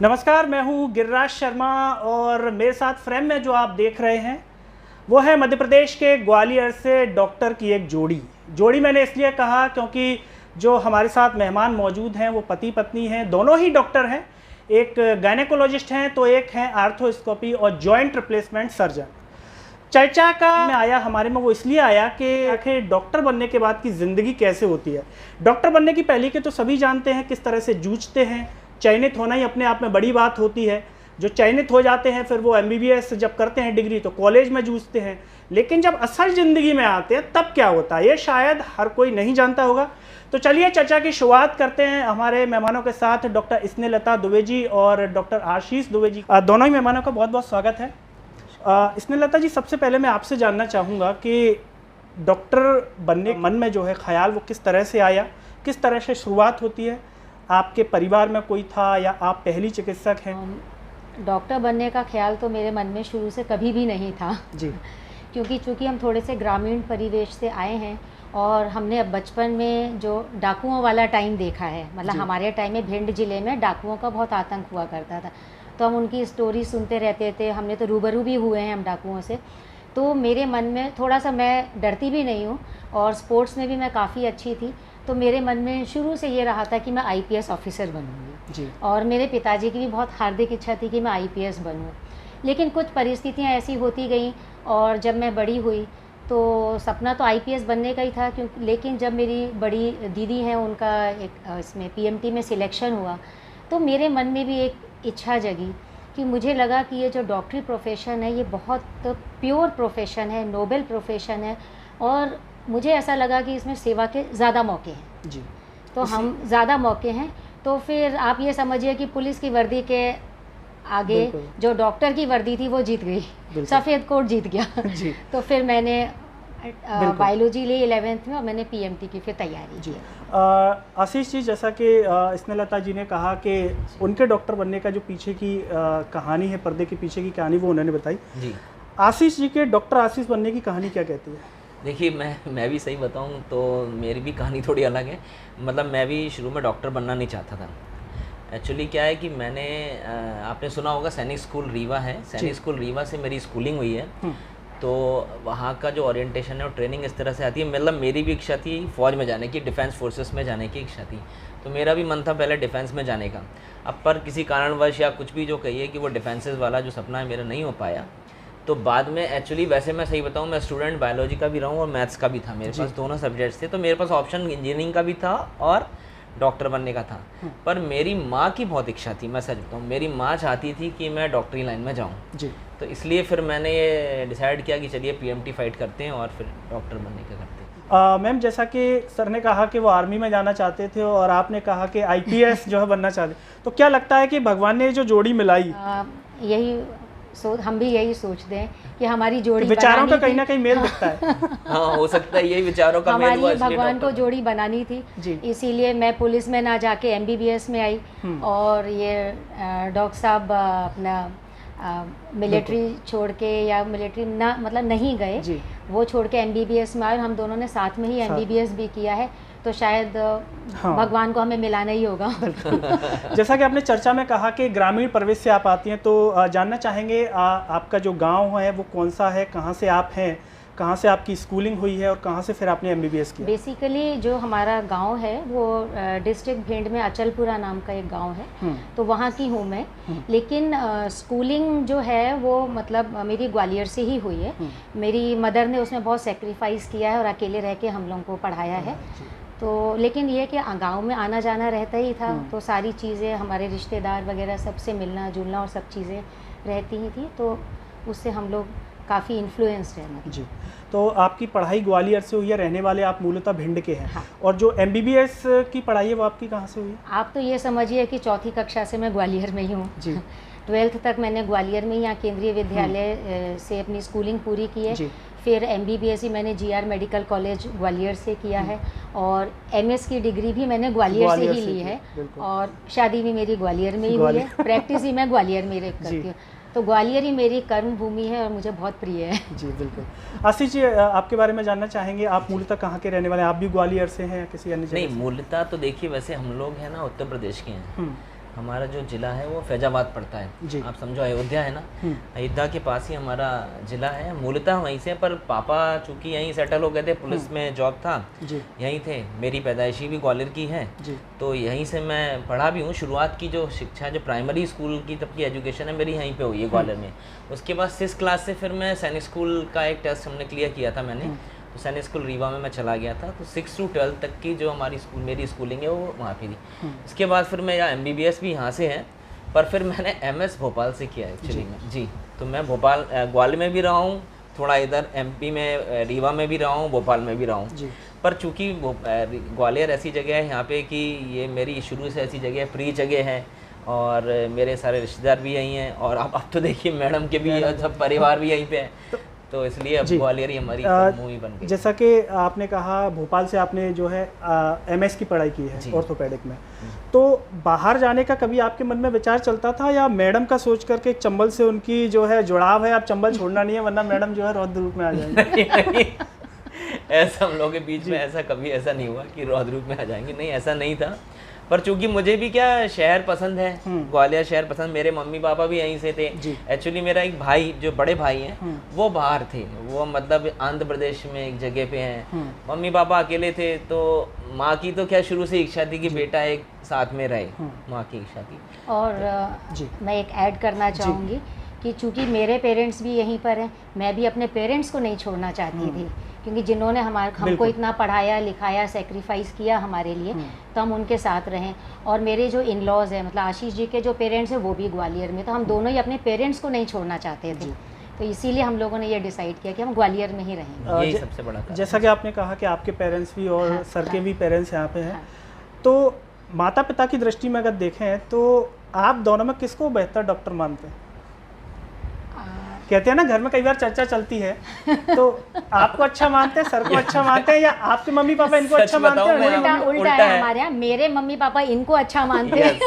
नमस्कार, मैं हूं गिरिराज शर्मा और मेरे साथ फ्रेम में जो आप देख रहे हैं वो है मध्य प्रदेश के ग्वालियर से डॉक्टर की एक जोड़ी मैंने इसलिए कहा क्योंकि जो हमारे साथ मेहमान मौजूद हैं वो पति पत्नी हैं, दोनों ही डॉक्टर हैं। एक गायनेकोलॉजिस्ट हैं तो एक हैं आर्थोस्कोपी और जॉइंट रिप्लेसमेंट सर्जन। चर्चा का में आया हमारे में वो इसलिए आया कि आखिर डॉक्टर बनने के बाद की ज़िंदगी कैसे होती है। डॉक्टर बनने की पहले के तो सभी जानते हैं किस तरह से जूझते हैं, चयनित होना ही अपने आप में बड़ी बात होती है। जो चयनित हो जाते हैं फिर वो MBBS जब करते हैं डिग्री तो कॉलेज में जूझते हैं, लेकिन जब असल ज़िंदगी में आते हैं तब क्या होता है ये शायद हर कोई नहीं जानता होगा। तो चलिए चर्चा की शुरुआत करते हैं हमारे मेहमानों के साथ, डॉक्टर स्नेहलता दुबे जी और डॉक्टर आशीष दुबे जी। दोनों ही मेहमानों का बहुत बहुत स्वागत है। स्नेहलता जी, सबसे पहले मैं आपसे जानना चाहूँगा कि डॉक्टर बनने मन में जो है ख्याल वो किस तरह से आया, किस तरह से शुरुआत होती है? आपके परिवार में कोई था या आप पहली चिकित्सक हैं? डॉक्टर बनने का ख्याल तो मेरे मन में शुरू से कभी भी नहीं था जी। क्योंकि चूँकि हम थोड़े से ग्रामीण परिवेश से आए हैं और हमने अब बचपन में जो डाकुओं वाला टाइम देखा है, मतलब हमारे टाइम में भिंड ज़िले में डाकुओं का बहुत आतंक हुआ करता था, तो हम उनकी स्टोरी सुनते रहते थे। हमने तो रूबरू भी हुए हैं हम डाकुओं से। तो मेरे मन में थोड़ा सा, मैं डरती भी नहीं हूँ और स्पोर्ट्स में भी मैं काफ़ी अच्छी थी, तो मेरे मन में शुरू से ये रहा था कि मैं IPS ऑफिसर बनूँगी जी। और मेरे पिताजी की भी बहुत हार्दिक इच्छा थी कि मैं IPS बनूँ, लेकिन कुछ परिस्थितियाँ ऐसी होती गई और जब मैं बड़ी हुई तो सपना तो IPS बनने का ही था, क्योंकि लेकिन जब मेरी बड़ी दीदी हैं उनका एक इसमें PMT में सिलेक्शन हुआ तो मेरे मन में भी एक इच्छा जगी कि मुझे लगा कि ये जो डॉक्टरी प्रोफेशन है ये बहुत प्योर प्रोफेशन है, नोबल प्रोफेशन है, और मुझे ऐसा लगा कि इसमें सेवा के ज़्यादा मौके हैं जी। तो हम ज़्यादा मौके हैं, तो फिर आप ये समझिए कि पुलिस की वर्दी के आगे जो डॉक्टर की वर्दी थी वो जीत गई, सफ़ेद कोट जीत गया जी। तो फिर मैंने बायोलॉजी ली 11th में और मैंने PMT की फिर तैयारी जी। आशीष जी, जैसा कि स्नेहलता जी ने कहा कि उनके डॉक्टर बनने का जो पीछे की कहानी है, पर्दे के पीछे की कहानी वो उन्होंने बताई जी। आशीष जी के डॉक्टर आशीष बनने की कहानी क्या कहती है? देखिए, मैं भी सही बताऊं तो मेरी भी कहानी थोड़ी अलग है। मतलब मैं भी शुरू में डॉक्टर बनना नहीं चाहता था। एक्चुअली क्या है कि मैंने आपने सुना होगा सैनिक स्कूल रीवा है, सैनिक स्कूल रीवा से मेरी स्कूलिंग हुई है। तो वहाँ का जो ओरिएंटेशन है और ट्रेनिंग इस तरह से आती है। मतलब मेरी भी इच्छा थी फ़ौज में जाने की, डिफेंस फोर्सेस में जाने की इच्छा थी, तो मेरा भी मन था पहले डिफेंस में जाने का। अब पर किसी कारणवश या कुछ भी जो कहिए कि वो डिफेंसेस वाला जो सपना है मेरा नहीं हो पाया। तो बाद में एक्चुअली वैसे मैं सही बताऊं, मैं स्टूडेंट बायोलॉजी का भी रहा हूं और मैथ्स का भी था, मेरे पास दोनों सब्जेक्ट्स थे। तो मेरे पास ऑप्शन इंजीनियरिंग का भी था और डॉक्टर बनने का था। पर मेरी माँ की बहुत इच्छा थी, मैं सच बताऊं, मेरी माँ चाहती थी कि मैं डॉक्टरी लाइन में जाऊँ जी। तो इसलिए फिर मैंने ये डिसाइड किया कि चलिए PMT फाइट करते हैं और फिर डॉक्टर बनने का करते हैं। मैम, जैसा कि सर ने कहा कि वो आर्मी में जाना चाहते थे और आपने कहा कि IPS जो है बनना चाहते, तो क्या लगता है कि भगवान ने जो जोड़ी मिलाई, यही हम भी यही सोचते हैं कि हमारी जोड़ी विचारों का कहीं ना कहीं मेल दिखता है हाँ, हो सकता है यही विचारों का मेल हुआ, हमारी भगवान को जोड़ी बनानी थी जी। इसीलिए मैं पुलिस में ना जाके MBBS में आई और ये डॉक्टर साहब अपना मिलिट्री छोड़ के, या मिलिट्री ना मतलब नहीं गए, वो छोड़ के MBBS में आए और हम दोनों ने साथ में ही MBBS भी किया है। तो शायद भगवान को हमें मिलाना ही होगा जैसा कि आपने चर्चा में कहा कि ग्रामीण परिवेश से आप आती हैं, तो जानना चाहेंगे आपका जो गांव है वो कौन सा है, कहां से आप हैं, कहां से आपकी स्कूलिंग हुई है और कहां से फिर आपने MBBS किया? बेसिकली जो हमारा गांव है वो डिस्ट्रिक्ट भिंड में अचलपुरा नाम का एक गांव है, तो वहाँ की हूँ मैं। लेकिन स्कूलिंग जो है वो मतलब मेरी ग्वालियर से ही हुई है। मेरी मदर ने उसमें बहुत सेक्रीफाइस किया है और अकेले रह के हम लोगों को पढ़ाया है। तो लेकिन ये कि गांव में आना जाना रहता ही था, तो सारी चीज़ें हमारे रिश्तेदार वगैरह सबसे मिलना जुलना और सब चीज़ें रहती ही थी, तो उससे हम लोग काफ़ी इन्फ्लुएंस्ड है जी। तो आपकी पढ़ाई ग्वालियर से हुई है, रहने वाले आप मूलतः भिंड के हैं। हाँ। और जो MBBS की पढ़ाई है वो आपकी कहाँ से हुई? आप तो ये समझिए कि चौथी कक्षा से मैं ग्वालियर में ही हूँ जी। 12th तक मैंने ग्वालियर में यहाँ केंद्रीय विद्यालय से अपनी स्कूलिंग पूरी की है। फिर MBBS ही मैंने GR मेडिकल कॉलेज ग्वालियर से किया है और MS की डिग्री भी मैंने ग्वालियर से ही ली है और शादी भी मेरी ग्वालियर में ही हुई है, प्रैक्टिस ही मैं ग्वालियर में ही करती हूँ। तो ग्वालियर ही मेरी कर्म भूमि है और मुझे बहुत प्रिय है जी। बिल्कुल। आशीष जी, आपके बारे में जानना चाहेंगे, आप मूलतः कहाँ के रहने वाले हैं? आप भी ग्वालियर से हैं या किसी अन्य जगह? नहीं, मूलतः तो देखिए वैसे हम लोग हैं ना उत्तर प्रदेश के हैं। हमारा जो ज़िला है वो फैजाबाद पड़ता है। जी। आप समझो अयोध्या है ना, अयोध्या के पास ही हमारा ज़िला है। मूलतः वहीं से, पर पापा चूँकि यहीं सेटल हो गए थे, पुलिस में जॉब था, जी यहीं थे। मेरी पैदाइशी भी ग्वालियर की है, जी तो यहीं से मैं पढ़ा भी हूँ। शुरुआत की जो शिक्षा, जो प्राइमरी स्कूल की तब की एजुकेशन है मेरी यहीं पे हुई है ग्वालियर में। उसके बाद 6th क्लास से फिर मैं सैनिक स्कूल का एक टेस्ट हमने क्लियर किया था मैंने, तो सैनिक स्कूल रीवा में मैं चला गया था। तो 6 to 12 तक की जो हमारी मेरी स्कूलिंग है वो वहाँ पे थी। इसके बाद फिर मेरा MBBS भी यहाँ से है, पर फिर मैंने MS भोपाल से किया एक्चुअली में। जी, तो मैं भोपाल ग्वालियर में भी रहा हूँ, थोड़ा इधर MP में रीवा में भी रहा हूँ, भोपाल में भी रहा हूँ। पर चूँकि ग्वालियर ऐसी जगह है यहाँ पे कि ये मेरी शुरू से ऐसी जगह फ्री जगह है, और मेरे सारे रिश्तेदार भी यहीं हैं, और अब तो देखिए मैडम के भी सब परिवार भी यहीं पे है, तो इसलिए अब ग्वालियर ही हमारी मूवी बन गई। जैसा कि आपने कहा भोपाल से आपने जो है MS की पढ़ाई की है ऑर्थोपेडिक में, तो बाहर जाने का कभी आपके मन में विचार चलता था, या मैडम का सोच करके चंबल से उनकी जो है जुड़ाव है, आप चंबल छोड़ना नहीं है वरना मैडम जो है रौद्र रूप में आ जाएंगे? नहीं, ऐसा हम लोगों के बीच में ऐसा कभी ऐसा नहीं हुआ कि रौद्र रूप में आ जाएंगे, नहीं ऐसा नहीं था। पर चूंकि मुझे भी क्या शहर पसंद है, ग्वालियर शहर पसंद, मेरे मम्मी पापा भी यहीं से थे। एक्चुअली मेरा एक भाई, जो बड़े भाई हैं, वो बाहर थे, वो मतलब आंध्र प्रदेश में एक जगह पे हैं। मम्मी पापा अकेले थे, तो माँ की तो क्या शुरू से इच्छा थी कि बेटा एक साथ में रहे, माँ की इच्छा थी। और मैं एक ऐड करना चाहूँगी कि चूँकि मेरे पेरेंट्स भी यहीं पर हैं, मैं भी अपने पेरेंट्स को नहीं छोड़ना चाहती थी, क्योंकि जिन्होंने हमको इतना पढ़ाया लिखाया, सेक्रीफाइस किया हमारे लिए, तो हम उनके साथ रहें। और मेरे जो इन लॉज हैं, मतलब आशीष जी के जो पेरेंट्स हैं वो भी ग्वालियर में, तो हम दोनों ही अपने पेरेंट्स को नहीं छोड़ना चाहते थे, तो इसीलिए हम लोगों ने ये डिसाइड किया कि हम ग्वालियर में ही रहेंगे। यही सबसे बड़ा कारण। जैसा कि आपने कहा कि आपके पेरेंट्स भी और सर के भी पेरेंट्स यहाँ पे हैं, तो माता पिता की दृष्टि में अगर देखें तो आप दोनों में किसको बेहतर डॉक्टर मानते हैं? कहते हैं ना घर में कई बार चर्चा चलती है, तो आपको अच्छा मानते हैं, सर को अच्छा मानते हैं, या आपके मम्मी पापा इनको अच्छा मानते हैं? उल्टा है हमारे यहाँ, मेरे मम्मी पापा इनको अच्छा मानते हैं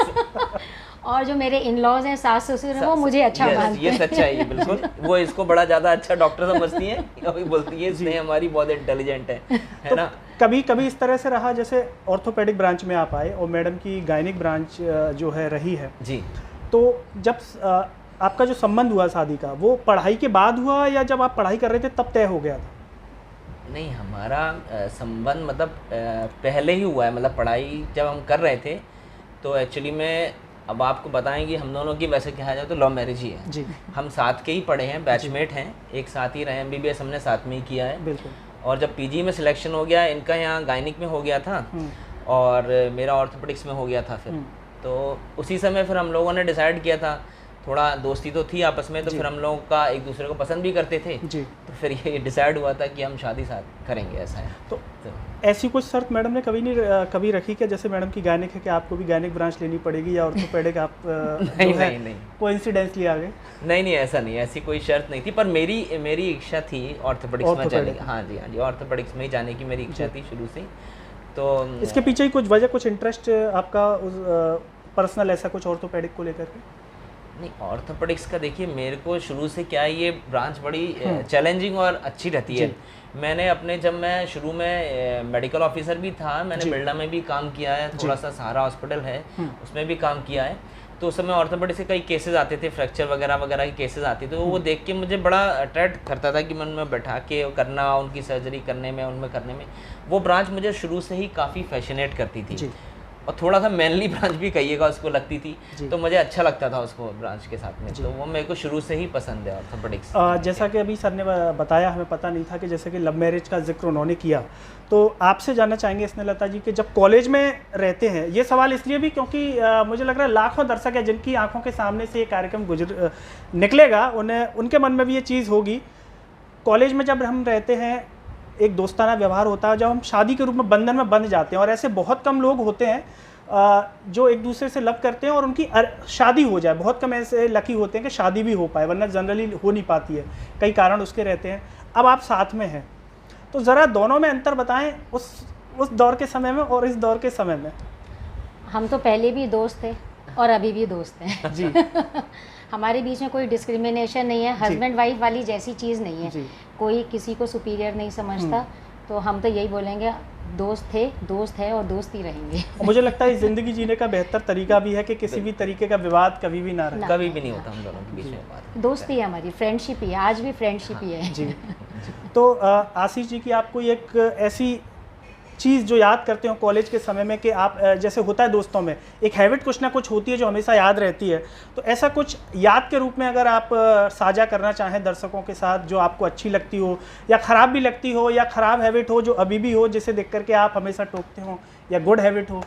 और जो मेरे इन लॉज हैं, सास ससुर हैं, वो मुझे अच्छा मानते हैं। ये सच्चाई है बिल्कुल। वो इसको बड़ा ज़्यादा अच्छा डॉक्टर समझती हैं, अभी बोलती है स्नेह हमारी बहुत इंटेलिजेंट है ना। कभी कभी इस तरह से रहा, जैसे ऑर्थोपेडिक ब्रांच में आप आए और मैडम की गायनिक ब्रांच जो है रही है जी, तो जब आपका जो संबंध हुआ शादी का, वो पढ़ाई के बाद हुआ या जब आप पढ़ाई कर रहे थे तब तय हो गया था? नहीं, हमारा संबंध मतलब पहले ही हुआ है, मतलब पढ़ाई जब हम कर रहे थे तो एक्चुअली में, अब आपको बताएं कि हम दोनों की वैसे कहा जाए तो लव मैरिज ही है जी। हम साथ के ही पढ़े हैं, बैचमेट हैं, एक साथ ही रहे, MBBS हमने साथ में ही किया है। बिल्कुल। और जब PG में सिलेक्शन हो गया, इनका यहाँ गायनिक में हो गया था और मेरा ऑर्थोपेडिक्स में हो गया था फिर, तो उसी समय फिर हम लोगों ने डिसाइड किया था, थोड़ा दोस्ती तो थी आपस में, तो फिर हम लोग का एक दूसरे को पसंद भी करते थे जी। तो फिर ये डिसाइड हुआ था कि हम शादी साथ करेंगे, ऐसा है। तो ऐसी कुछ शर्त मैडम ने कभी रखी क्या? जैसे मैडम की गायनिक है कि आपको भी गायनिक ब्रांच लेनी पड़ेगी, या ऑर्थोपेडिक आप नहीं कोइंसिडेंटली आ गए? नहीं, ऐसा नहीं, ऐसी कोई शर्त नहीं थी, पर मेरी इच्छा थी ऑर्थोपेडिक्स में जाने की। हाँ जी, ऑर्थोपेडिक्स में ही जाने की मेरी इच्छा थी शुरू से। तो इसके पीछे ही कुछ वजह, कुछ इंटरेस्ट आपका पर्सनल ऐसा कुछ ऑर्थोपेडिक को लेकर के? नहीं, ऑर्थोपेडिक्स का देखिए, मेरे को शुरू से क्या, ये ब्रांच बड़ी चैलेंजिंग और अच्छी रहती है। मैंने अपने, जब मैं शुरू में मेडिकल ऑफिसर भी था, मैंने बिल्डा में भी काम किया है, थोड़ा सा सहारा हॉस्पिटल है उसमें भी काम किया है, तो उस समय ऑर्थोपेडिक्स से कई केसेस आते थे, फ्रैक्चर वगैरह के केसेस आते थे, तो वो देख के मुझे बड़ा अट्रैक्ट करता था कि मैं उनमें बैठा के करना, उनकी सर्जरी करने में, उनमें करने में, वो ब्रांच मुझे शुरू से ही काफ़ी फैसिनेट करती थी और थोड़ा सा मैनली ब्रांच भी कहिएगा उसको लगती थी, तो मुझे अच्छा लगता था उसको ब्रांच के साथ में, तो वो मेरे को शुरू से ही पसंद है ऑर्थोपेडिक्स। जैसा कि अभी सर ने बताया, हमें पता नहीं था कि जैसे कि लव मैरिज का जिक्र उन्होंने किया, तो आपसे जानना चाहेंगे स्नेहलता जी कि जब कॉलेज में रहते हैं, ये सवाल इसलिए भी क्योंकि मुझे लग रहा है लाखों दर्शक है जिनकी आंखों के सामने से ये कार्यक्रम निकलेगा, उनके मन में भी ये चीज़ होगी। कॉलेज में जब हम रहते हैं, एक दोस्ताना व्यवहार होता है, जब हम शादी के रूप में बंधन में बंध जाते हैं, और ऐसे बहुत कम लोग होते हैं जो एक दूसरे से लव करते हैं और उनकी शादी हो जाए। बहुत कम ऐसे लकी होते हैं कि शादी भी हो पाए, वरना जनरली हो नहीं पाती है, कई कारण उसके रहते हैं। अब आप साथ में हैं, तो ज़रा दोनों में अंतर बताएं, उस दौर के समय में और इस दौर के समय में। हम तो पहले भी दोस्त थे और अभी भी दोस्त हैं जी। हमारे बीच में कोई डिस्क्रिमिनेशन नहीं है, हस्बैंड वाइफ वाली जैसी चीज़ नहीं है, कोई किसी को सुपीरियर नहीं समझता, तो हम तो यही बोलेंगे दोस्त थे, दोस्त है और दोस्त ही रहेंगे। और मुझे लगता है ज़िंदगी जीने का बेहतर तरीका भी है कि किसी भी तरीके का विवाद कभी भी ना रहे। कभी भी नहीं होता हम दोनों के बीच में बात। दोस्ती है हमारी, फ्रेंडशिप ही है, आज भी फ्रेंडशिप ही है। जी। तो आशीष जी की आपको एक ऐसी चीज़ जो याद करते हो कॉलेज के समय में कि आप जैसे होता है दोस्तों में एक हैबिट कुछ ना कुछ होती है जो हमेशा याद रहती है, तो ऐसा कुछ याद के रूप में अगर आप साझा करना चाहें दर्शकों के साथ जो आपको अच्छी लगती हो या ख़राब भी लगती हो या ख़राब हैबिट हो जो अभी भी हो जिसे देख करके आप हमेशा टोकते हो या गुड हैबिट हो?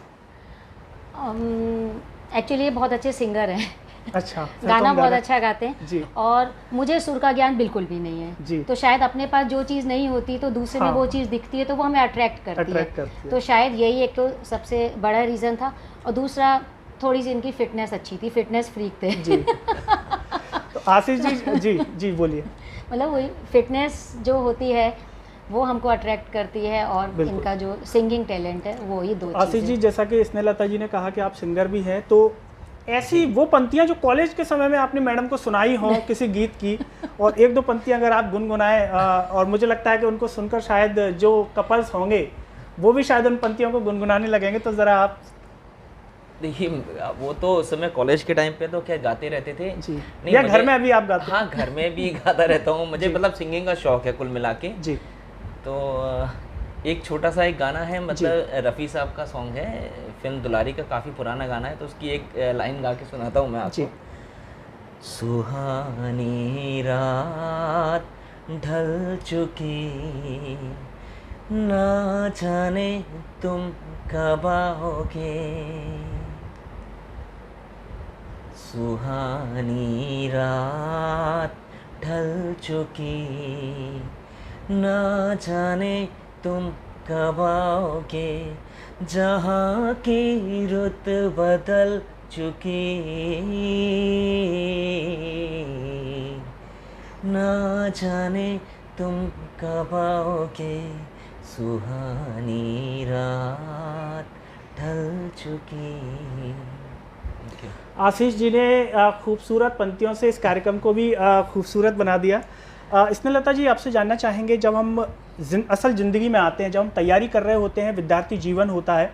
एक्चुअली ये बहुत अच्छे सिंगर हैं। अच्छा, गाना बहुत अच्छा गाते हैं जी। और मुझे सुर का ज्ञान बिल्कुल भी नहीं है जी। तो शायद अपने पास जो चीज़ नहीं होती तो दूसरे में वो चीज़ दिखती है तो वो हमें अट्रैक्ट करती है। तो शायद यही एक तो सबसे बड़ा रीज़न था और दूसरा थोड़ी सी इनकी फिटनेस अच्छी थी, फिटनेस फ्रीक थे। जी। तो आशीष जी जी जी बोलिए। मतलब वही फिटनेस जो होती है वो हमको अट्रैक्ट करती है और इनका जो सिंगिंग टैलेंट है वो ही दो चीज़ें। आशीष जी जैसा कि स्नेहलता जी ने कहा कि आप सिंगर भी हैं, तो ऐसी वो पंक्तियां जो कॉलेज के समय में आपने मैडम को सुनाई हो किसी गीत की और एक दो पंक्तियां अगर आप गुनगुनाएं और मुझे लगता है कि उनको सुनकर शायद जो कपल्स होंगे वो भी शायद उन पंक्तियों को गुनगुनाने लगेंगे, तो ज़रा आप। देखिए वो तो उस समय कॉलेज के टाइम पे तो क्या गाते रहते थे जी। नहीं, या घर में अभी आप गाते? हाँ, घर में भी गाता रहता हूँ। मुझे मतलब सिंगिंग का शौक है कुल मिला के जी। तो एक छोटा सा एक गाना है, मतलब रफ़ी साहब का सॉन्ग है, फिल्म दुलारी का, काफ़ी पुराना गाना है, तो उसकी एक लाइन गा के सुनाता हूँ मैं आपको। सुहानी रात ढल चुकी, ना जाने तुम कब आओगे, सुहानी रात ढल चुकी, ना जाने तुम कब आओगे, जहाँ की रुत बदल चुकी, ना जाने तुम कब आओगे, सुहानी रात ढल चुकी। आशीष जी ने खूबसूरत पंक्तियों से इस कार्यक्रम को भी खूबसूरत बना दिया। स्नेहलता जी आपसे जानना चाहेंगे, जब हम असल ज़िंदगी में आते हैं, जब हम तैयारी कर रहे होते हैं, विद्यार्थी जीवन होता है,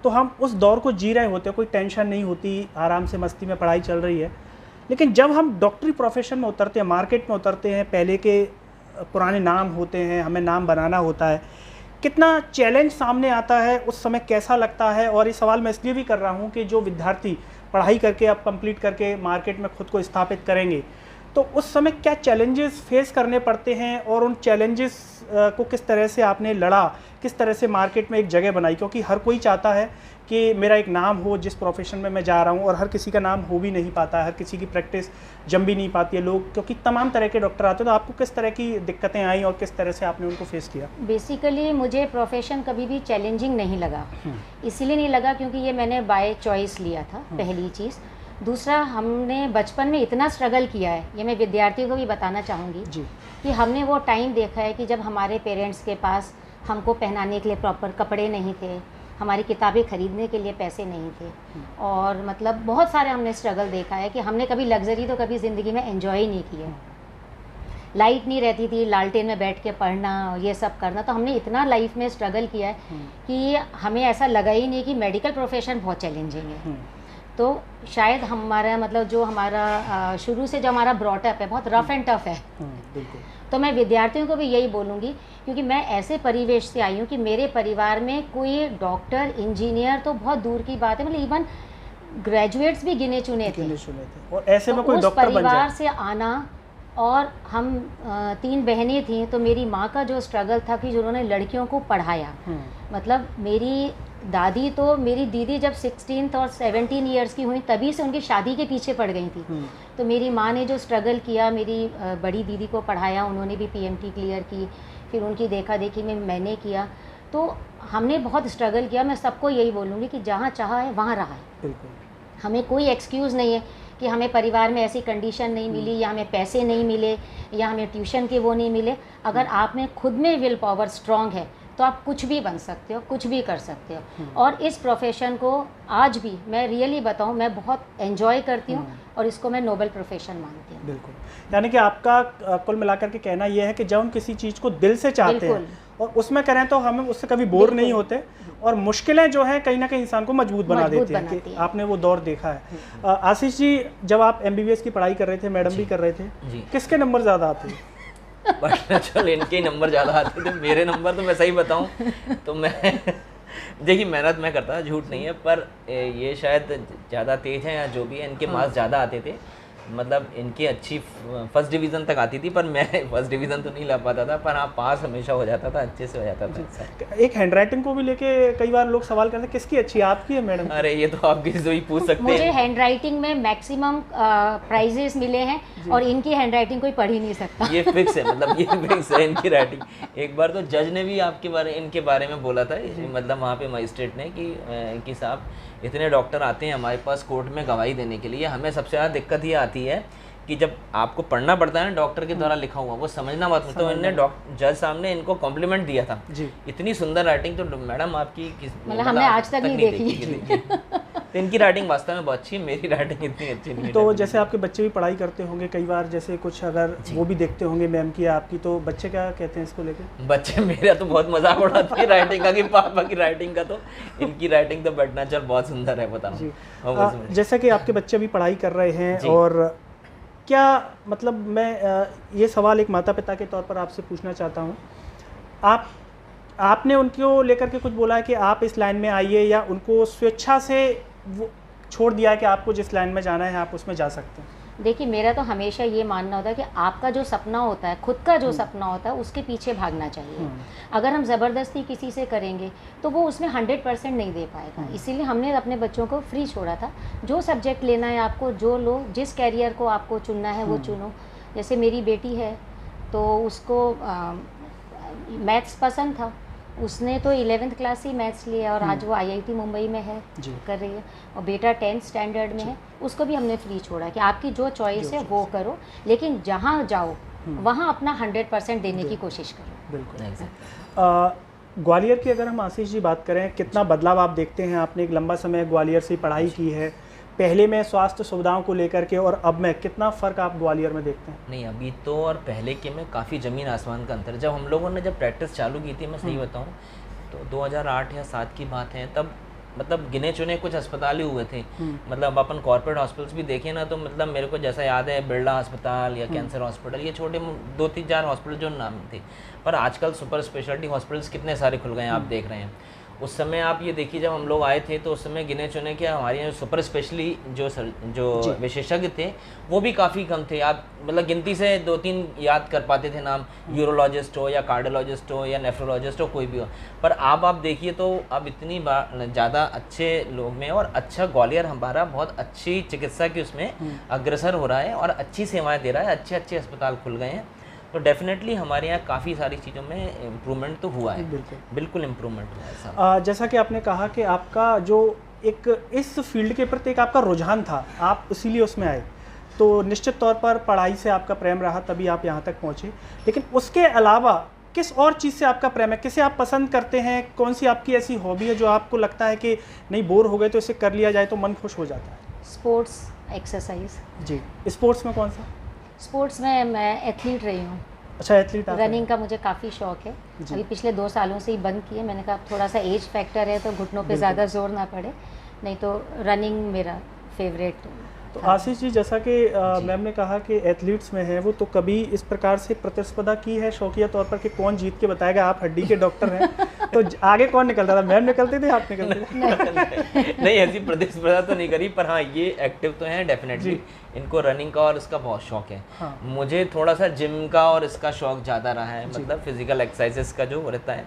तो हम उस दौर को जी रहे होते हैं, कोई टेंशन नहीं होती, आराम से मस्ती में पढ़ाई चल रही है। लेकिन जब हम डॉक्टरी प्रोफेशन में उतरते हैं, मार्केट में उतरते हैं, पहले के पुराने नाम होते हैं, हमें नाम बनाना होता है, कितना चैलेंज सामने आता है, उस समय कैसा लगता है? और ये सवाल मैं इसलिए भी कर रहा हूँ कि जो विद्यार्थी पढ़ाई करके अब कंप्लीट करके मार्केट में खुद को स्थापित करेंगे, तो उस समय क्या चैलेंजेस फेस करने पड़ते हैं और उन चैलेंजेस को किस तरह से आपने लड़ा, किस तरह से मार्केट में एक जगह बनाई? क्योंकि हर कोई चाहता है कि मेरा एक नाम हो जिस प्रोफेशन में मैं जा रहा हूँ, और हर किसी का नाम हो भी नहीं पाता है, हर किसी की प्रैक्टिस जम भी नहीं पाती है लोग, क्योंकि तमाम तरह के डॉक्टर आते हैं। तो आपको किस तरह की दिक्कतें आई और किस तरह से आपने उनको फेस किया? बेसिकली मुझे प्रोफेशन कभी भी चैलेंजिंग नहीं लगा, इसीलिए नहीं लगा क्योंकि ये मैंने बाय चॉइस लिया था, पहली चीज़। दूसरा, हमने बचपन में इतना स्ट्रगल किया है, ये मैं विद्यार्थियों को भी बताना चाहूँगी कि हमने वो टाइम देखा है कि जब हमारे पेरेंट्स के पास हमको पहनाने के लिए प्रॉपर कपड़े नहीं थे, हमारी किताबें ख़रीदने के लिए पैसे नहीं थे, और मतलब बहुत सारे हमने स्ट्रगल देखा है कि हमने कभी लग्जरी तो कभी ज़िंदगी में एंजॉय ही नहीं किया। लाइट नहीं रहती थी, लालटेन में बैठ के पढ़ना, ये सब करना, तो हमने इतना लाइफ में स्ट्रगल किया है कि हमें ऐसा लगा ही नहीं कि मेडिकल प्रोफेशन बहुत चैलेंजिंग है। तो शायद हमारा मतलब जो हमारा शुरू से जो हमारा ब्रॉटअप है बहुत रफ़ एंड टफ है। तो मैं विद्यार्थियों को भी यही बोलूँगी, क्योंकि मैं ऐसे परिवेश से आई हूँ कि मेरे परिवार में कोई डॉक्टर, इंजीनियर तो बहुत दूर की बात है, मतलब इवन ग्रेजुएट्स भी गिने चुने थे। और ऐसे में कोई डॉक्टर बन जाए। परिवार से आना, और हम 3 बहनें थीं, तो मेरी माँ का जो स्ट्रगल था कि जिन्होंने लड़कियों को पढ़ाया, मतलब मेरी दादी तो, मेरी दीदी जब 16 और 17 इयर्स की हुई तभी से उनकी शादी के पीछे पड़ गई थी। तो मेरी माँ ने जो स्ट्रगल किया, मेरी बड़ी दीदी को पढ़ाया, उन्होंने भी PMT क्लियर की, फिर उनकी देखा देखी में मैंने किया, तो हमने बहुत स्ट्रगल किया। मैं सबको यही बोलूँगी कि जहाँ चाहा है वहाँ रहा है। हमें कोई एक्सक्यूज़ नहीं है कि हमें परिवार में ऐसी कंडीशन नहीं मिली, या हमें पैसे नहीं मिले, या हमें ट्यूशन के वो नहीं मिले। अगर आप में खुद में विल पावर स्ट्रॉन्ग है तो आप कुछ भी बन सकते हो, कुछ भी कर सकते हो। और इस प्रोफेशन को आज भी मैं रियली बताऊं, मैं बहुत एंजॉय करती हूं और इसको मैं नोबल प्रोफेशन मानती हूं। बिल्कुल, यानी कि आपका कुल मिलाकर के कहना यह है कि जब हम किसी चीज़ को दिल से चाहते हैं और उसमें करें तो हमें उससे कभी बोर नहीं होते, और मुश्किलें जो हैं कहीं ना कहीं इंसान को मजबूत बना देती हैं कि आपने वो दौर देखा है। आशीष जी, जब आप MBBS की पढ़ाई कर रहे थे, मैडम भी कर रहे थे, किसके नंबर ज़्यादा आते थे? चल इनके नंबर ज़्यादा आते थे, मेरे नंबर तो मैं सही बताऊं तो मैं देखिए मेहनत मैं करता, झूठ नहीं है, पर ये शायद ज़्यादा तेज हैं या जो भी है, इनके मार्क्स ज़्यादा आते थे। मतलब इनकी अच्छी फर्स्ट डिवीज़न तक आती थी, पर मैं फर्स्ट डिवीज़न तो नहीं ला पाता था, पर हाँ पास हमेशा हो जाता था, अच्छे से हो जाता था। एक हैंडराइटिंग को भी लेके कई बार लोग सवाल करते हैं किसकी अच्छी है, आपकी है मैडम? अरे ये तो आप किसी से भी पूछ सकते हैं। मुझे हैंडराइटिंग में मैक्सिमम प्राइजेस मिले हैं और इनकी हैंडराइटिंग कोई पढ़ ही नहीं सकता। ये फिक्स है, मतलब ये फिक्स है इनकी राइटिंग। एक बार तो जज ने भी इनके बारे में बोला था, मतलब वहाँ पे मजिस्ट्रेट ने कि साहब इतने डॉक्टर आते हैं हमारे पास कोर्ट में गवाही देने के लिए, हमें सबसे ज़्यादा दिक्कत ये आती है कि जब आपको पढ़ना पड़ता है ना डॉक्टर के द्वारा लिखा हुआ, वो समझना मत। तो इन्होंने जज सामने इनको कॉम्प्लीमेंट दिया था जी, इतनी सुंदर राइटिंग तो मैडम आपकी मतलब हमने आज तक नहीं देखी। तो इनकी राइटिंग वास्तव में बहुत अच्छी है, मेरी राइटिंग इतनी अच्छी नहीं है। तो जैसे आपके बच्चे भी पढ़ाई करते होंगे कई बार, जैसे कुछ अगर वो भी देखते होंगे मैम की आपकी, तो बच्चे क्या कहते हैं इसको लेकर? बच्चे मेरा तो बहुत मजाक उड़ाते हैं राइटिंग का कि पापा की राइटिंग का, तो इनकी राइटिंग तो बैठना चल बहुत सुंदर है, बताओ। जैसे कि आपके बच्चे भी पढ़ाई कर रहे हैं, और क्या मतलब मैं ये सवाल एक माता पिता के तौर पर आपसे पूछना चाहता हूँ, आपने उनको लेकर के कुछ बोला है कि आप इस लाइन में आइए, या उनको स्वेच्छा से वो छोड़ दिया है कि आपको जिस लाइन में जाना है आप उसमें जा सकते हैं? देखिए मेरा तो हमेशा ये मानना होता है कि आपका जो सपना होता है, खुद का जो सपना होता है, उसके पीछे भागना चाहिए। अगर हम ज़बरदस्ती किसी से करेंगे तो वो उसमें 100% नहीं दे पाएगा। इसीलिए हमने अपने बच्चों को फ्री छोड़ा था, जो सब्जेक्ट लेना है आपको, जो लो, जिस कैरियर को आपको चुनना है वो चुनो। जैसे मेरी बेटी है तो उसको मैथ्स पसंद था, उसने तो 11th क्लास से मैथ्स लिया और आज वो IIT मुंबई में है, कर रही है, और बेटा 10th स्टैंडर्ड में है। उसको भी हमने फ्री छोड़ा कि आपकी जो चॉइस है वो करो, लेकिन जहाँ जाओ वहाँ अपना 100% देने की कोशिश करो। बिल्कुल। ग्वालियर की अगर हम आशीष जी बात करें, कितना बदलाव आप देखते हैं? आपने एक लंबा समय ग्वालियर से पढ़ाई की है, पहले में स्वास्थ्य सुविधाओं को लेकर के और अब में कितना फ़र्क आप ग्वालियर में देखते हैं? नहीं, अभी तो और पहले के में काफ़ी ज़मीन आसमान का अंतर। जब हम लोगों ने जब प्रैक्टिस चालू की थी, मैं सही बताऊं तो 2008 या 7 की बात है, तब मतलब गिने चुने कुछ अस्पताल ही हुए थे। मतलब अपन कॉर्पोरेट हॉस्पिटल्स भी देखें ना, तो मतलब मेरे को जैसा याद है बिरला अस्पताल या कैंसर हॉस्पिटल, ये छोटे 2-3-4 हॉस्पिटल जो नाम थे, पर आजकल सुपर स्पेशलिटी हॉस्पिटल्स कितने सारे खुल गए हैं, आप देख रहे हैं। उस समय आप ये देखिए जब हम लोग आए थे तो उस समय गिने चुने के हमारे यहाँ सुपर स्पेशली जो विशेषज्ञ थे वो भी काफ़ी कम थे। आप मतलब गिनती से 2-3 याद कर पाते थे नाम, यूरोलॉजिस्ट हो या कार्डियोलॉजिस्ट हो या नेफ्रोलॉजिस्ट हो, कोई भी हो। पर आप देखिए तो अब इतनी ज़्यादा अच्छे लोग में, और अच्छा ग्वालियर हमारा बहुत अच्छी चिकित्सा की उसमें अग्रसर हो रहा है और अच्छी सेवाएँ दे रहा है, अच्छे अच्छे अस्पताल खुल गए हैं। तो डेफिनेटली हमारे यहाँ काफ़ी सारी चीज़ों में इम्प्रूवमेंट तो हुआ है, बिल्कुल इम्प्रूवमेंट हुआ है। जैसा कि आपने कहा कि आपका जो एक इस फील्ड के प्रति एक आपका रुझान था, आप इसीलिए उसमें आए, तो निश्चित तौर पर पढ़ाई से आपका प्रेम रहा तभी आप यहाँ तक पहुँचे। लेकिन उसके अलावा किस और चीज़ से आपका प्रेम है? किसे आप पसंद करते हैं? कौन सी आपकी ऐसी हॉबी है जो आपको लगता है कि नहीं, बोर हो गए तो इसे कर लिया जाए तो मन खुश हो जाता है? Sports, exercise. जी, स्पोर्ट्स में कौन सा? स्पोर्ट्स में मैं एथलीट रही हूँ। अच्छा, एथलीट। रनिंग का मुझे काफ़ी शौक है, अभी पिछले 2 सालों से ही बंद किए। मैंने कहा थोड़ा सा एज फैक्टर है तो घुटनों पे ज़्यादा जोर ना पड़े, नहीं तो रनिंग मेरा फेवरेट। तो आशीष जी, जैसा कि मैम ने कहा कि एथलीट्स में है वो, तो कभी इस प्रकार से प्रतिस्पर्धा की है शौकिया तौर पर कि कौन जीत के बताएगा? आप हड्डी के डॉक्टर हैं तो आगे कौन निकलता था? मैम निकलते थे, आप निकलते थे? नहीं, ऐसी प्रतिस्पर्धा तो नहीं करी, पर हाँ ये एक्टिव तो हैं डेफिनेटली। इनको रनिंग का और इसका बहुत शौक है। हाँ। मुझे थोड़ा सा जिम का और इसका शौक ज़्यादा रहा है, मतलब फिजिकल एक्सरसाइजेस का जो रहता है,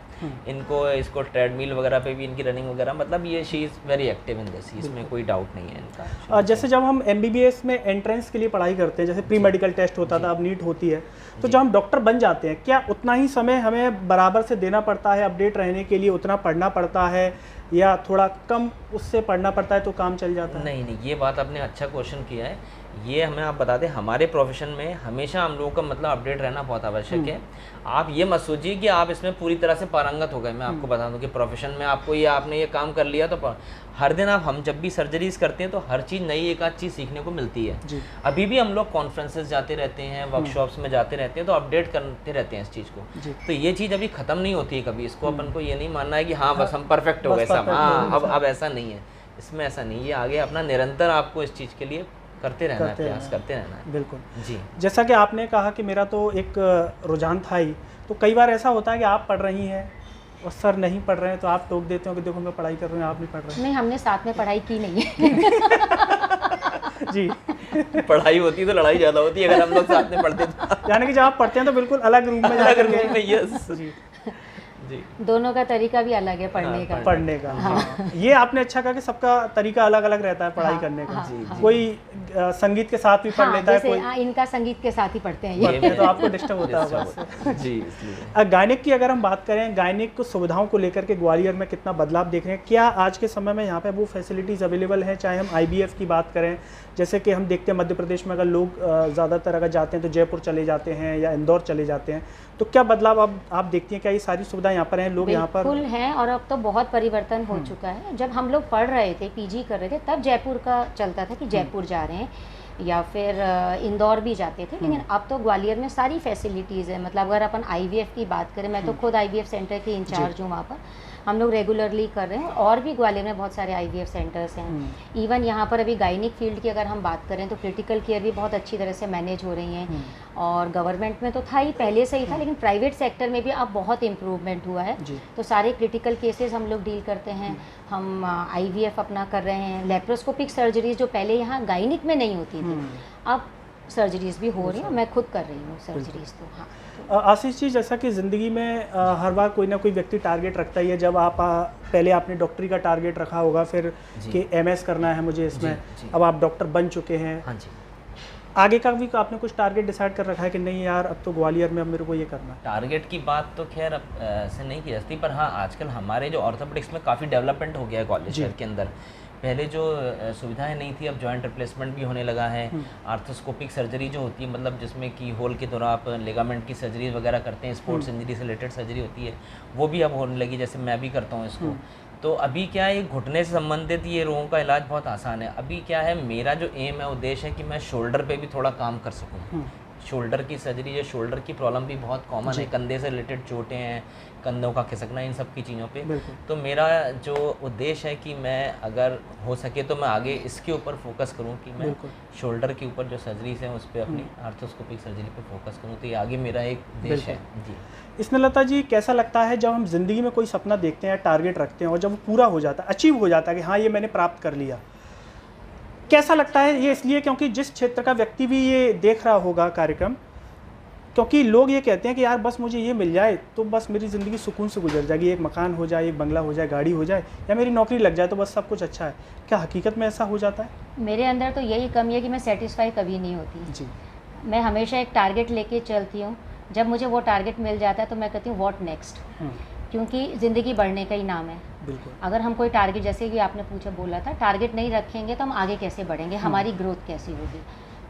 इसको ट्रेडमिल वगैरह पे भी इनकी रनिंग वगैरह, मतलब ये she is very active in this, इसमें कोई डाउट नहीं है इनका। जैसे जब हम MBBS में एंट्रेंस के लिए पढ़ाई करते हैं, जैसे प्री मेडिकल टेस्ट होता था, अब नीट होती है, तो जब हम डॉक्टर बन जाते हैं, क्या उतना ही समय हमें बराबर से देना पड़ता है अपडेट रहने के लिए? उतना पढ़ना पड़ता है या थोड़ा कम उससे पढ़ना पड़ता है तो काम चल जाता है? नहीं, ये बात आपने अच्छा क्वेश्चन किया है। ये हमें आप बता दें, हमारे प्रोफेशन में हमेशा हम लोगों का मतलब अपडेट रहना बहुत आवश्यक है। आप ये मत सोचिए कि आप इसमें पूरी तरह से पारंगत हो गए। मैं आपको बता दूं कि प्रोफेशन में आपको आपने ये काम कर लिया तो हर दिन हम जब भी सर्जरीज करते हैं तो हर चीज़ नई एक आध चीज़ सीखने को मिलती है जी। अभी भी हम लोग कॉन्फ्रेंसेस जाते रहते हैं, वर्कशॉप्स में जाते रहते हैं, तो अपडेट करते रहते हैं इस चीज़ को। तो ये चीज़ अभी ख़त्म नहीं होती है कभी। इसको अपन को ये नहीं मानना है कि हाँ बस हम परफेक्ट हो गए सब, हाँ अब ऐसा नहीं है, इसमें ऐसा नहीं है। आगे अपना निरंतर आपको इस चीज़ के लिए करते रहना है, प्रयास करते रहना है। बिल्कुल जी। जैसा कि आपने कहा कि मेरा तो एक रुझान था ही, तो कई बार ऐसा होता है कि आप पढ़ रही हैं और सर नहीं पढ़ रहे हैं तो आप टोक देते हो कि देखो मैं पढ़ाई कर रही हूँ, आप नहीं पढ़ रहे। नहीं, हमने साथ में पढ़ाई की नहीं है। जी। पढ़ाई होती तो लड़ाई ज़्यादा होती है अगर हम लोग साथ में पढ़ते तो। यानी कि जब आप पढ़ते हैं तो बिल्कुल अलग रूम में जाकर के। यस जी जी। दोनों का तरीका भी अलग है पढ़ने का। पढ़ने का हाँ। ये आपने अच्छा कहा कि सबका तरीका अलग अलग रहता है पढ़ाई करने का। कोई संगीत के साथ भी पढ़ लेता है, कोई इनका संगीत के साथ ही पढ़ते हैं ये तो आपको डिस्टर्ब होता है जी। गायनिक की अगर हम बात करें, गायनिक सुविधाओं को लेकर के ग्वालियर में कितना बदलाव देख रहे हैं? क्या आज के समय में यहाँ पे वो फैसिलिटीज़ अवेलेबल हैं? चाहे हम IVF की बात करें, जैसे कि हम देखते हैं मध्य प्रदेश में अगर लोग ज़्यादातर अगर जाते हैं तो जयपुर चले जाते हैं या इंदौर चले जाते हैं, तो क्या बदलाव अब आप देखती हैं? क्या ये सारी सुविधाएं यहाँ पर हैं, लोग यहाँ पर? बिल्कुल हैं, और अब तो बहुत परिवर्तन हो चुका है। जब हम लोग पढ़ रहे थे, PG कर रहे थे, तब जयपुर का चलता था कि जयपुर जा रहे हैं, या फिर इंदौर भी जाते थे। लेकिन अब तो ग्वालियर में सारी फैसिलिटीज़ है। मतलब अगर अपन IVF की बात करें, मैं तो खुद IVF सेंटर की इंचार्ज हूँ, वहाँ पर हम लोग रेगुलरली कर रहे हैं। और भी ग्वालियर में बहुत सारे IVF सेंटर्स हैं। इवन यहाँ पर अभी गायनिक फील्ड की अगर हम बात करें तो क्रिटिकल केयर भी बहुत अच्छी तरह से मैनेज हो रही हैं। और गवर्नमेंट में तो था ही, पहले से ही था, लेकिन प्राइवेट सेक्टर में भी अब बहुत इम्प्रूवमेंट हुआ है। तो सारे क्रिटिकल केसेस हम लोग डील करते हैं। हम IVF अपना कर रहे हैं। लेप्रोस्कोपिक सर्जरीज जो पहले यहाँ गायनिक में नहीं होती थी, अब सर्जरीज भी हो रही हैं। मैं खुद कर रही हूँ सर्जरीज। तो हाँ आशीष जी, जैसा कि ज़िंदगी में हर बार कोई ना कोई व्यक्ति टारगेट रखता ही है। जब आप पहले आपने डॉक्टरी का टारगेट रखा होगा, फिर कि MS करना है मुझे इसमें, अब आप डॉक्टर बन चुके हैं। हाँ जी। आगे का भी आपने कुछ टारगेट डिसाइड कर रखा है कि नहीं यार अब तो ग्वालियर में अब मेरे को ये करना है? टारगेट की बात तो खैर अब ऐसे नहीं की जाती, पर हाँ आजकल हमारे जो ऑर्थोपेडिक्स में काफ़ी डेवलपमेंट हो गया है ग्वालियर के अंदर। पहले जो सुविधाएं नहीं थी, अब जॉइंट रिप्लेसमेंट भी होने लगा है। आर्थोस्कोपिक सर्जरी जो होती है, मतलब जिसमें कि होल के दौरान आप लिगामेंट की सर्जरी वगैरह करते हैं, स्पोर्ट्स इंजरी से रिलेटेड सर्जरी होती है, वो भी अब होने लगी। जैसे मैं भी करता हूँ इसको। तो अभी क्या है, घुटने से संबंधित ये रोगों का इलाज बहुत आसान है। अभी क्या है, मेरा जो एम है, उद्देश्य है कि मैं शोल्डर पे भी थोड़ा काम कर सकूँ। शोल्डर की सर्जरी, जो शोल्डर की प्रॉब्लम भी बहुत कॉमन है, कंधे से रिलेटेड चोटें हैं, कंधों का खिसकना, इन सब की चीज़ों पे। तो मेरा जो उद्देश्य है कि मैं अगर हो सके तो मैं आगे इसके ऊपर फोकस करूं कि मैं शोल्डर के ऊपर जो सर्जरीज हैं उस पर अपनी आर्थोस्कोपिक सर्जरी पे फोकस करूं। तो ये आगे मेरा एक उद्देश्य है जी। इसमें लता जी कैसा लगता है जब हम ज़िंदगी में कोई सपना देखते हैं, टारगेट रखते हैं और जब वो पूरा हो जाता है, अचीव हो जाता है कि हाँ ये मैंने प्राप्त कर लिया, कैसा लगता है? ये इसलिए क्योंकि जिस क्षेत्र का व्यक्ति भी ये देख रहा होगा कार्यक्रम, क्योंकि लोग ये कहते हैं कि यार बस मुझे ये मिल जाए तो बस मेरी ज़िंदगी सुकून से गुजर जाएगी, एक मकान हो जाए, एक बंगला हो जाए, गाड़ी हो जाए, या मेरी नौकरी लग जाए तो बस सब कुछ अच्छा है। क्या हकीकत में ऐसा हो जाता है? मेरे अंदर तो यही कमी है कि मैं सेटिस्फाई कभी नहीं होती जी। मैं हमेशा एक टारगेट लेके चलती हूँ। जब मुझे वो टारगेट मिल जाता है तो मैं कहती हूँ व्हाट नेक्स्ट, क्योंकि ज़िंदगी बढ़ने का ही नाम है। बिल्कुल। अगर हम कोई टारगेट, जैसे कि आपने पूछा बोला था, टारगेट नहीं रखेंगे तो हम आगे कैसे बढ़ेंगे, हमारी ग्रोथ कैसी होगी?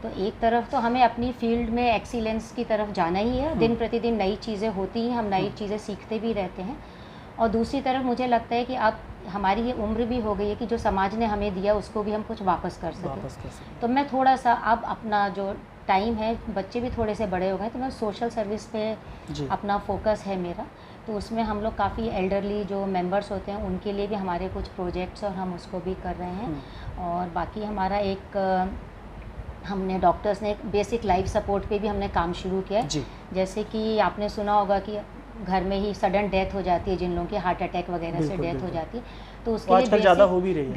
तो एक तरफ तो हमें अपनी फील्ड में एक्सीलेंस की तरफ जाना ही है। दिन प्रतिदिन नई चीज़ें होती हैं, हम नई चीज़ें सीखते भी रहते हैं। और दूसरी तरफ मुझे लगता है कि अब हमारी ये उम्र भी हो गई है कि जो समाज ने हमें दिया उसको भी हम कुछ वापस कर सकें। तो मैं थोड़ा सा अब अपना जो टाइम है, बच्चे भी थोड़े से बड़े हो गए, तो मैं सोशल सर्विस पे अपना फोकस है मेरा। तो उसमें हम लोग काफ़ी एल्डरली जो मेंबर्स होते हैं उनके लिए भी हमारे कुछ प्रोजेक्ट्स और हम उसको भी कर रहे हैं। और बाकी हमारा एक हमने डॉक्टर्स ने एक बेसिक लाइफ सपोर्ट पे भी हमने काम शुरू किया है। जैसे कि आपने सुना होगा कि घर में ही सडन डेथ हो जाती है, जिन लोगों की हार्ट अटैक वगैरह से डेथ हो जाती है, तो उसके लिए ज़्यादा हो भी रही है।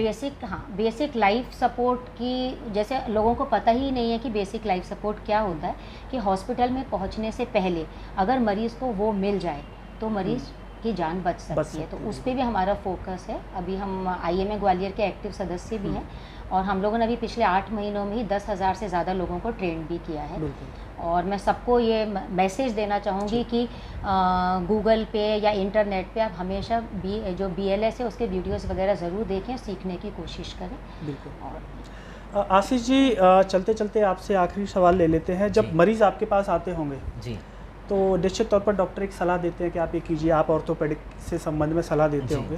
बेसिक लाइफ सपोर्ट की, जैसे लोगों को पता ही नहीं है कि बेसिक लाइफ सपोर्ट क्या होता है, कि हॉस्पिटल में पहुंचने से पहले अगर मरीज़ को वो मिल जाए तो मरीज़ की जान बच सकती है। तो उस पर भी हमारा फोकस है। अभी हम IMA ग्वालियर के एक्टिव सदस्य भी हैं, और हम लोगों ने अभी पिछले 8 महीनों में ही 10,000 से ज़्यादा लोगों को ट्रेन भी किया है। और मैं सबको ये मैसेज देना चाहूँगी कि गूगल पे या इंटरनेट पे आप हमेशा जो BLS है उसके वीडियोस वगैरह ज़रूर देखें, सीखने की कोशिश करें। बिल्कुल। और आशीष जी, चलते चलते आपसे आखिरी सवाल ले लेते हैं। जब मरीज़ आपके पास आते होंगे जी, तो निश्चित तौर पर डॉक्टर एक सलाह देते हैं कि आप ये कीजिए, आप ऑर्थोपेडिक से संबंध में सलाह देते होंगे।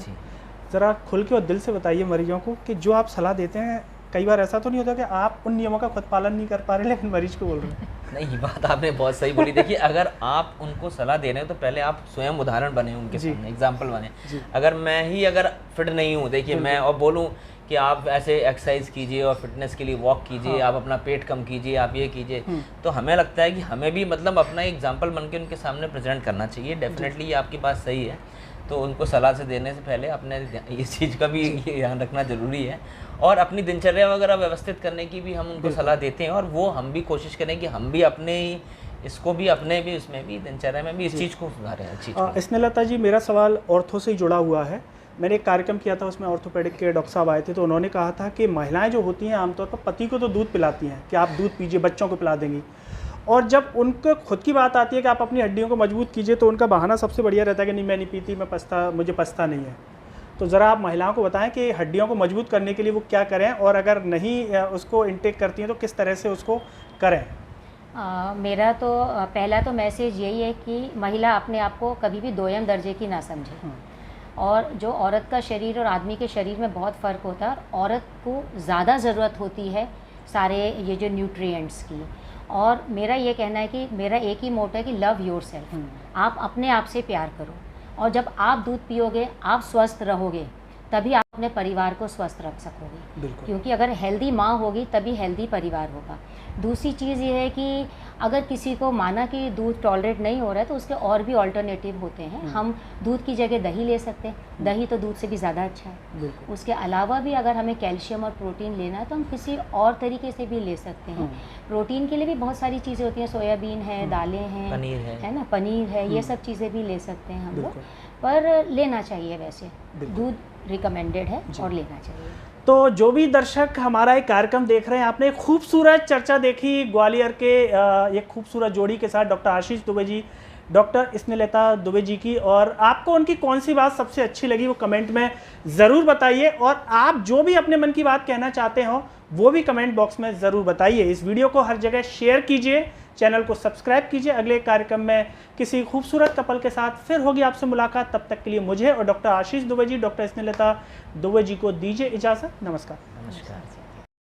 ज़रा खुल के और दिल से बताइए मरीजों को कि जो आप सलाह देते हैं, कई बार ऐसा तो नहीं होता कि आप उन नियमों का खुद पालन नहीं कर पा रहे लेकिन मरीज को बोल रहे हैं? नहीं, ये बात आपने बहुत सही बोली। देखिए, अगर आप उनको सलाह दे रहे हैं तो पहले आप स्वयं उदाहरण बने उनके सामने, एग्जाम्पल बने। अगर मैं ही अगर फिट नहीं हूँ, देखिए मैं और बोलूँ कि आप ऐसे एक्सरसाइज कीजिए और फिटनेस के लिए वॉक कीजिए, आप अपना पेट कम कीजिए, आप ये कीजिए, तो हमें लगता है कि हमें भी मतलब अपना एग्जाम्पल बन के उनके सामने प्रेजेंट करना चाहिए। डेफिनेटली ये आपकी बात सही है। तो उनको सलाह से देने से पहले अपने इस चीज़ का भी ध्यान रखना ज़रूरी है, और अपनी दिनचर्या वगैरह व्यवस्थित करने की भी हम उनको सलाह देते हैं, और वो हम भी कोशिश करें कि हम भी अपने इसको भी अपने भी उसमें भी दिनचर्या में भी इस चीज़ को सुधारें। अच्छी स्नेहलता जी, मेरा सवाल ऑर्थो से ही जुड़ा हुआ है। मैंने एक कार्यक्रम किया था, उसमें ऑर्थोपेडिक के डॉक्टर साहब आए थे, तो उन्होंने कहा था कि महिलाएं जो होती हैं आमतौर पर पति को तो दूध पिलाती हैं कि आप दूध पीजिए, बच्चों को पिला देंगी, और जब उनको खुद की बात आती है कि आप अपनी हड्डियों को मजबूत कीजिए तो उनका बहाना सबसे बढ़िया रहता है कि नहीं मैं नहीं पीती, मुझे पछता नहीं है। तो ज़रा आप महिलाओं को बताएं कि हड्डियों को मजबूत करने के लिए वो क्या करें, और अगर नहीं उसको इंटेक करती हैं तो किस तरह से उसको करें? मेरा तो पहला तो मैसेज यही है कि महिला अपने आप को कभी भी दोयम दर्जे की ना समझे, और जो औरत का शरीर और आदमी के शरीर में बहुत फ़र्क होता है। औरत को ज़्यादा ज़रूरत होती है सारे ये जो न्यूट्रिएंट्स की, और मेरा ये कहना है कि मेरा एक ही मोटो है कि लव योरसेल्फ। आप अपने आप से प्यार करो, और जब आप दूध पियोगे, आप स्वस्थ रहोगे, तभी आप अपने परिवार को स्वस्थ रख सकोगे। क्योंकि अगर हेल्दी माँ होगी तभी हेल्दी परिवार होगा। दूसरी चीज़ ये है कि अगर किसी को माना कि दूध टॉलरेट नहीं हो रहा है तो उसके और भी ऑल्टरनेटिव होते हैं। हम दूध की जगह दही ले सकते हैं, दही तो दूध से भी ज़्यादा अच्छा है। उसके अलावा भी अगर हमें कैल्शियम और प्रोटीन लेना है तो हम किसी और तरीके से भी ले सकते हैं। प्रोटीन के लिए भी बहुत सारी चीज़ें होती हैं, सोयाबीन है, दालें हैं, पनीर है ना, पनीर है, ये सब चीज़ें भी ले सकते हैं हम लोग, पर लेना चाहिए। वैसे दूध रिकमेंडेड है और लेना चाहिए। तो जो भी दर्शक हमारा एक कार्यक्रम देख रहे हैं, आपने खूबसूरत चर्चा देखी ग्वालियर के एक खूबसूरत जोड़ी के साथ, डॉक्टर आशीष दुबे जी, डॉक्टर स्नेहलता दुबे जी की, और आपको उनकी कौन सी बात सबसे अच्छी लगी वो कमेंट में ज़रूर बताइए, और आप जो भी अपने मन की बात कहना चाहते हो वो भी कमेंट बॉक्स में ज़रूर बताइए। इस वीडियो को हर जगह शेयर कीजिए, चैनल को सब्सक्राइब कीजिए। अगले कार्यक्रम में किसी खूबसूरत कपल के साथ फिर होगी आपसे मुलाकात। तब तक के लिए मुझे और डॉक्टर आशीष दुबे जी, डॉक्टर स्नेहलता दुबे जी को दीजिए इजाज़त। नमस्कार। नमस्कार।